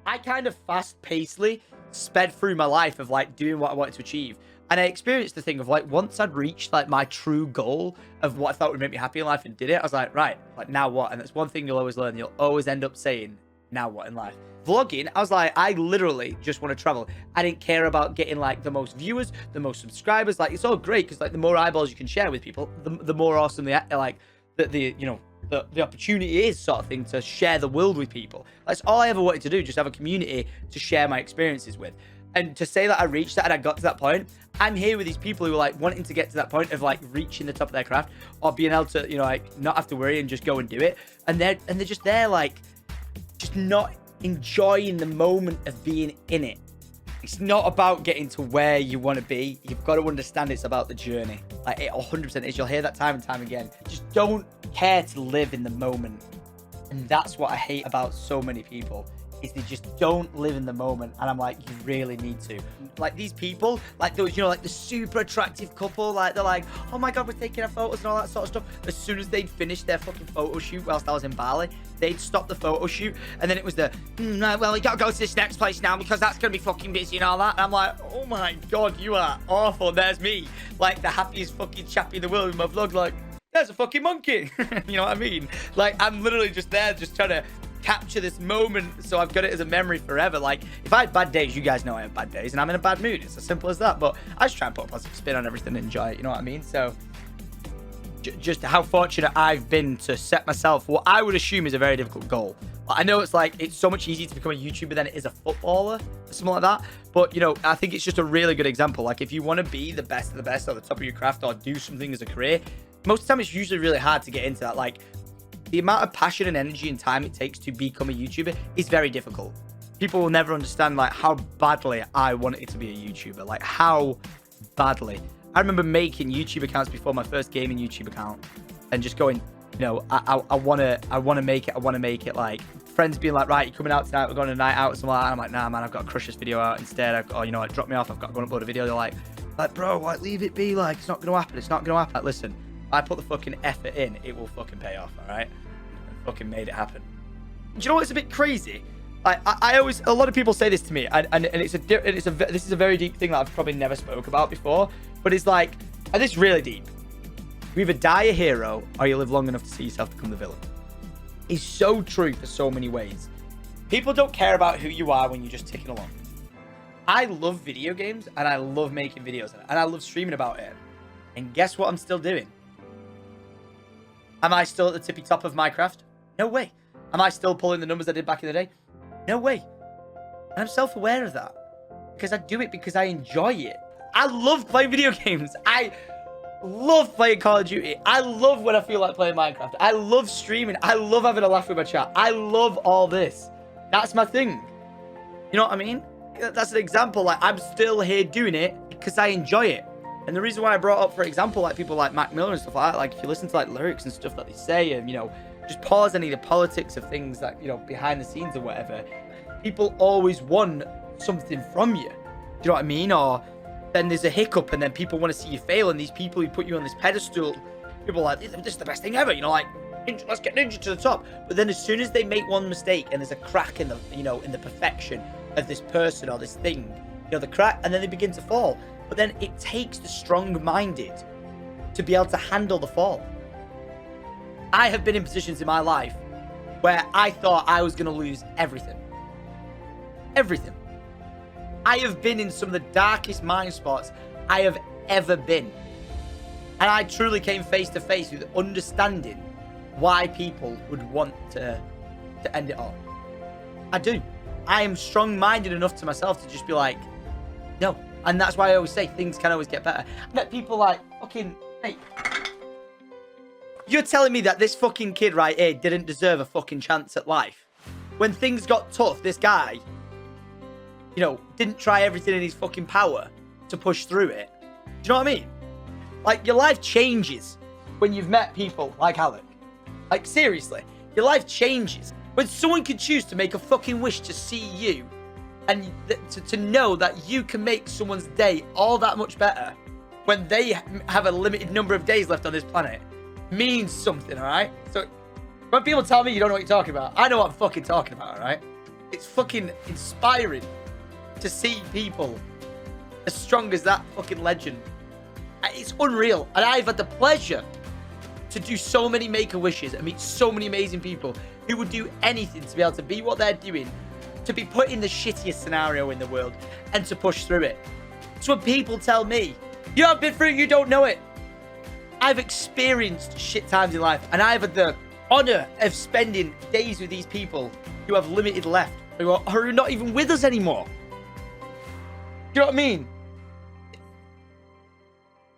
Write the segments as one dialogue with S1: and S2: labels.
S1: I kind of fast-pacedly sped through my life of like doing what I wanted to achieve. And I experienced the thing of like, once I'd reached like my true goal of what I thought would make me happy in life and did it, I was like, right, like now what? And that's one thing you'll always learn. You'll always end up saying, now what in life? Vlogging, I was like, I literally just want to travel. I didn't care about getting like the most viewers, the most subscribers. Like, it's all great because like the more eyeballs you can share with people, the more awesome the opportunity is, sort of thing, to share the world with people. That's all I ever wanted to do, just have a community to share my experiences with. And to say that I reached that and I got to that point, I'm here with these people who are like wanting to get to that point of like reaching the top of their craft or being able to, you know, like not have to worry and just go and do it. And they're just there, like, just not enjoying the moment of being in it. It's not about getting to where you want to be. You've got to understand it's about the journey. Like, it 100% is. You'll hear that time and time again. Just don't care to live in the moment. And that's what I hate about so many people, is they just don't live in the moment. And I'm like, you really need to. Like, these people, like those, you know, like the super attractive couple, like they're like, oh my God, we're taking our photos and all that sort of stuff. As soon as they'd finished their fucking photo shoot whilst I was in Bali, they'd stop the photo shoot. And then it was the, well, we gotta go to this next place now because that's gonna be fucking busy and all that. And I'm like, oh my God, you are awful. There's me, like the happiest fucking chappy in the world in my vlog, like, there's a fucking monkey. You know what I mean? Like, I'm literally just there, just trying to capture this moment so I've got it as a memory forever. Like, if I had bad days, you guys know I have bad days and I'm in a bad mood. It's as simple as that. But I just try and put a positive spin on everything and enjoy it. You know what I mean? So just how fortunate I've been to set myself what I would assume is a very difficult goal. I know it's like, it's so much easier to become a YouTuber than it is a footballer or something like that. But, you know, I think it's just a really good example. Like, if you want to be the best of the best or the top of your craft or do something as a career, most of the time it's usually really hard to get into that. Like, the amount of passion and energy and time it takes to become a YouTuber is very difficult. People will never understand like how badly I wanted to be a YouTuber, like how badly. I remember making YouTube accounts before my first gaming YouTube account and just going, you know, I want to make it. Like, friends being like, right, you're coming out tonight, we're going on a night out or something like that. And I'm like, nah, man, I've got to crush this video out instead. Or, you know, like, drop me off, I've got to go and upload a video. They're like, bro, like, leave it be. Like, it's not going to happen. It's not going to happen. Like, listen, I put the fucking effort in, it will fucking pay off, all right? And fucking made it happen. Do you know what's a bit crazy? I always, a lot of people say this to me, and this is a very deep thing that I've probably never spoke about before, but it's like, and it's really deep. You either die a hero or you live long enough to see yourself become the villain. It's so true for so many ways. People don't care about who you are when you're just ticking along. I love video games and I love making videos and I love streaming about it. And guess what I'm still doing? Am I still at the tippy top of my craft? No way. Am I still pulling the numbers I did back in the day? No way. And I'm self-aware of that. Because I do it because I enjoy it. I love playing video games. I love playing Call of Duty. I love when I feel like playing Minecraft. I love streaming. I love having a laugh with my chat. I love all this. That's my thing. You know what I mean? That's an example. Like, I'm still here doing it because I enjoy it. And the reason why I brought up, for example, like people like Mac Miller and stuff like that, like if you listen to like lyrics and stuff that they say, and, you know, just pause any of the politics of things that, you know, behind the scenes or whatever, people always want something from you. Do you know what I mean? Or then there's a hiccup and then people want to see you fail, and these people who put you on this pedestal, people are like, this is the best thing ever, you know, like, let's get Ninja to the top. But then as soon as they make one mistake and there's a crack in the, you know, in the perfection of this person or this thing, you know, the crack, and then they begin to fall. But then it takes the strong-minded to be able to handle the fall. I have been in positions in my life where I thought I was going to lose everything. Everything. I have been in some of the darkest mind spots I have ever been. And I truly came face to face with understanding why people would want to end it all. I do. I am strong-minded enough to myself to just be like, no. And that's why I always say things can always get better. I met people like, fucking, hey, you're telling me that this fucking kid right here didn't deserve a fucking chance at life? When things got tough, this guy, you know, didn't try everything in his fucking power to push through it. Do you know what I mean? Like, your life changes when you've met people like Alec. Like, seriously, your life changes. When someone can choose to make a fucking wish to see you, and to know that you can make someone's day all that much better when they have a limited number of days left on this planet means something, all right? So when people tell me you don't know what you're talking about, I know what I'm fucking talking about, all right? It's fucking inspiring to see people as strong as that fucking legend. It's unreal. And I've had the pleasure to do so many Make-A-Wishes and meet so many amazing people who would do anything to be able to be what they're doing, to be put in the shittiest scenario in the world and to push through it. It's when people tell me, you haven't been through it, you don't know it. I've experienced shit times in life, and I've had the honor of spending days with these people who have limited left, who are not even with us anymore. Do you know what I mean?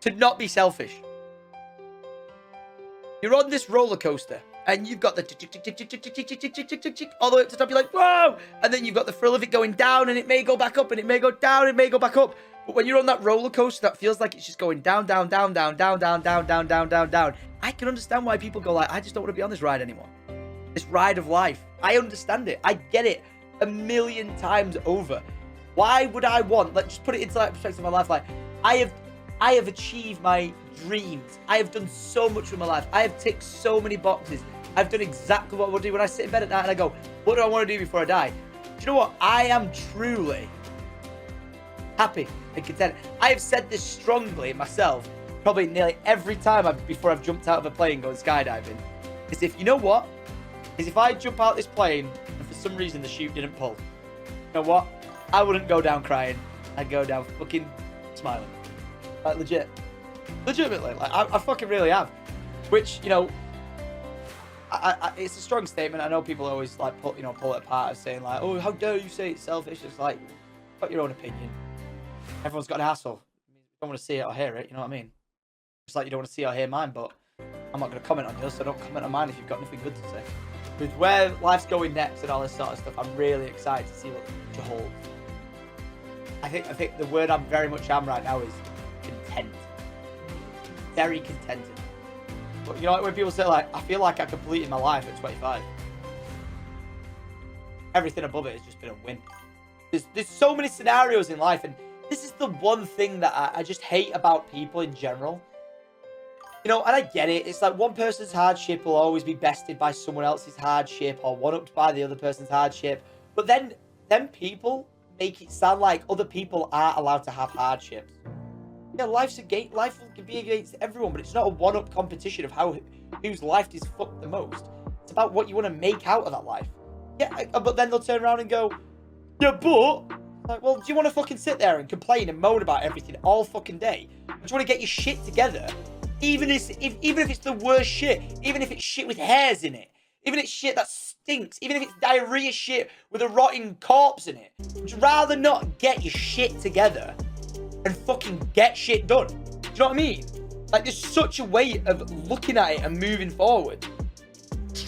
S1: To not be selfish. You're on this roller coaster, and you've got the all the way up to the top. You're like, whoa! And then you've got the thrill of it going down, and it may go back up, and it may go down, and it may go back up. But when you're on that roller coaster, that feels like it's just going down, down, down, down, down, down, down, down, down, down, down. I can understand why people go like, I just don't want to be on this ride anymore. This ride of life. I understand it. I get it 1,000,000 times over. Why would I want? Let's just put it into that perspective of my life. Like, I have achieved my dreams. I have done so much with my life. I have ticked so many boxes. I've done exactly what I want to do when I sit in bed at night and I go, what do I want to do before I die? Do you know what? I am truly happy and content. I have said this strongly myself, probably nearly every time before I've jumped out of a plane going skydiving, is if, you know what? Is if I jump out this plane and for some reason the chute didn't pull, you know what? I wouldn't go down crying. I'd go down fucking smiling. Like, legitimately, like, I fucking really am. Which, you know, it's a strong statement. I know people always like pull it apart as saying like, oh, how dare you say it's selfish? It's like, you've got your own opinion. Everyone's got an asshole. You don't want to see it or hear it, you know what I mean? It's like you don't want to see or hear mine, but I'm not going to comment on yours, so don't comment on mine if you've got nothing good to say. With where life's going next and all this sort of stuff, I'm really excited to see what the future holds. I think the word I'm very much am right now is content. Very contented. But you know, like when people say like, I feel like I completed my life at 25. Everything above it has just been a win. There's so many scenarios in life, and this is the one thing that I just hate about people in general. You know, and I get it. It's like one person's hardship will always be bested by someone else's hardship or one-upped by the other person's hardship. But then people make it sound like other people aren't allowed to have hardships. Yeah, life can be against everyone, but it's not a one-up competition of whose life is fucked the most. It's about what you want to make out of that life. Yeah, but then they'll turn around and go, yeah, but... Like, well, do you want to fucking sit there and complain and moan about everything all fucking day? Do you want to get your shit together? Even if it's the worst shit, even if it's shit with hairs in it, even if it's shit that stinks, even if it's diarrhea shit with a rotting corpse in it, would you rather not get your shit together and fucking get shit done? Do you know what I mean? Like, there's such a way of looking at it and moving forward.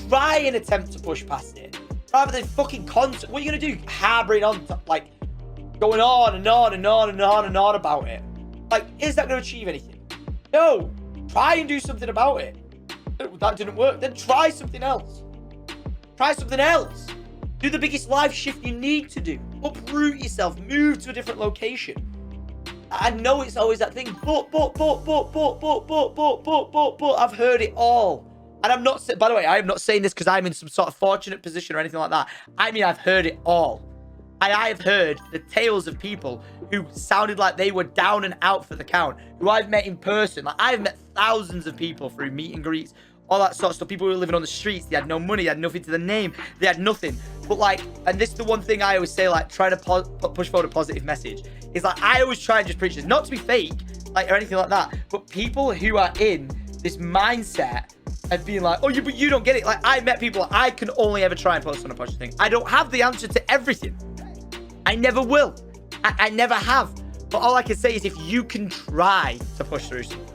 S1: Try and attempt to push past it, rather than fucking what are you gonna do? Harboring on, like, going on and on and on and on and on about it. Like, is that going to achieve anything? No. Try and do something about it. That didn't work. Then try something else. Try something else. Do the biggest life shift you need to do. Uproot yourself. Move to a different location. I know it's always that thing, but. I've heard it all. And I'm not, by the way, I am not saying this because I'm in some sort of fortunate position or anything like that. I mean, I've heard it all. I have heard the tales of people who sounded like they were down and out for the count, who I've met in person. Like, I've met thousands of people through meet and greets, all that sort of stuff. People who were living on the streets, they had no money, they had nothing to their name, they had nothing. But like, and this is the one thing I always say, like, try to push forward a positive message. Is like, I always try and just preach this, not to be fake, like, or anything like that, but people who are in this mindset and being like, oh, but you don't get it. Like, I met people, I can only ever try and post on a positive thing. I don't have the answer to everything. I never will. I never have. But all I can say is if you can try to push through something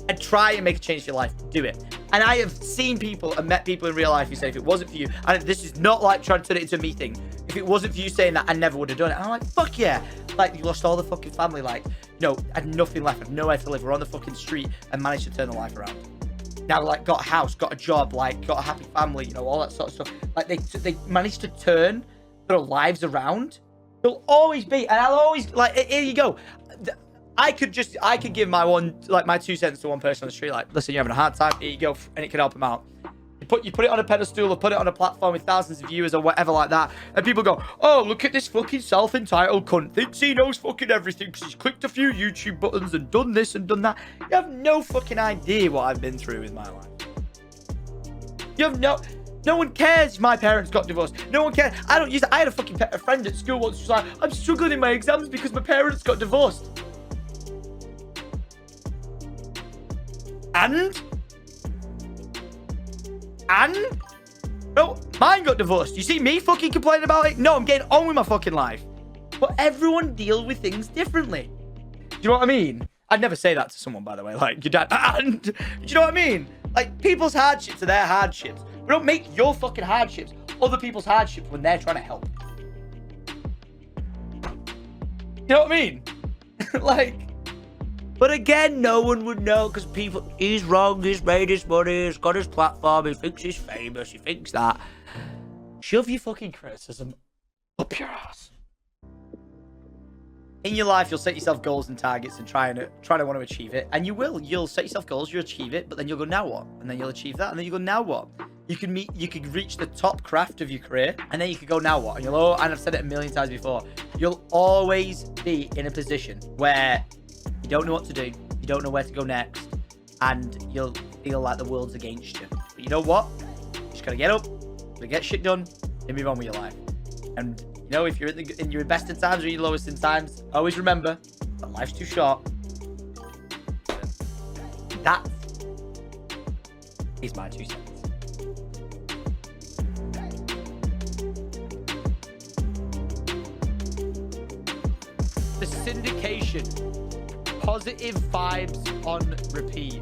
S1: and try and make a change to your life, do it. And I have seen people and met people in real life who say if it wasn't for you, and this is not like trying to turn it into a me thing, if it wasn't for you saying that, I never would have done it. And I'm like, fuck yeah. Like, you lost all the fucking family, like, you know, had nothing left, had nowhere to live. We're on the fucking street and managed to turn the life around. Now, like, got a house, got a job, like, got a happy family, you know, all that sort of stuff. Like, they managed to turn their lives around. There'll always be, and I'll always, like, here you go. I could give my 2 cents to one person on the street, like, listen, you're having a hard time, here you go, and it can help them out. You put it on a pedestal or put it on a platform with thousands of viewers or whatever like that, and people go, oh, look at this fucking self-entitled cunt. Thinks he knows fucking everything because he's clicked a few YouTube buttons and done this and done that. You have no fucking idea what I've been through with my life. You have no one cares if my parents got divorced. No one cares. I had a fucking a friend at school once who was like, I'm struggling in my exams because my parents got divorced. And? No, mine got divorced. You see me fucking complaining about it? No, I'm getting on with my fucking life. But everyone deals with things differently. Do you know what I mean? I'd never say that to someone, by the way. Like, your dad. And do you know what I mean? Like, people's hardships are their hardships. But don't make your fucking hardships other people's hardships when they're trying to help. You know what I mean? Like, but again, no one would know because people, he's wrong, he's made his money, he's got his platform, he thinks he's famous, he thinks that. Shove your fucking criticism up your ass. In your life, you'll set yourself goals and targets and try to want to achieve it. And you will. You'll set yourself goals, you'll achieve it, but then you'll go, now what? And then you'll achieve that, and then you go, now what? You could reach the top craft of your career, and then you could go, now what? And and I've said it a million times before, you'll always be in a position where you don't know what to do, you don't know where to go next, and you'll feel like the world's against you. But you know what? You just gotta get up, gotta get shit done, and move on with your life. And you know, if you're in your best in times or your lowest in times, always remember that life's too short. That is my 2 cents. The syndication. Positive vibes on repeat.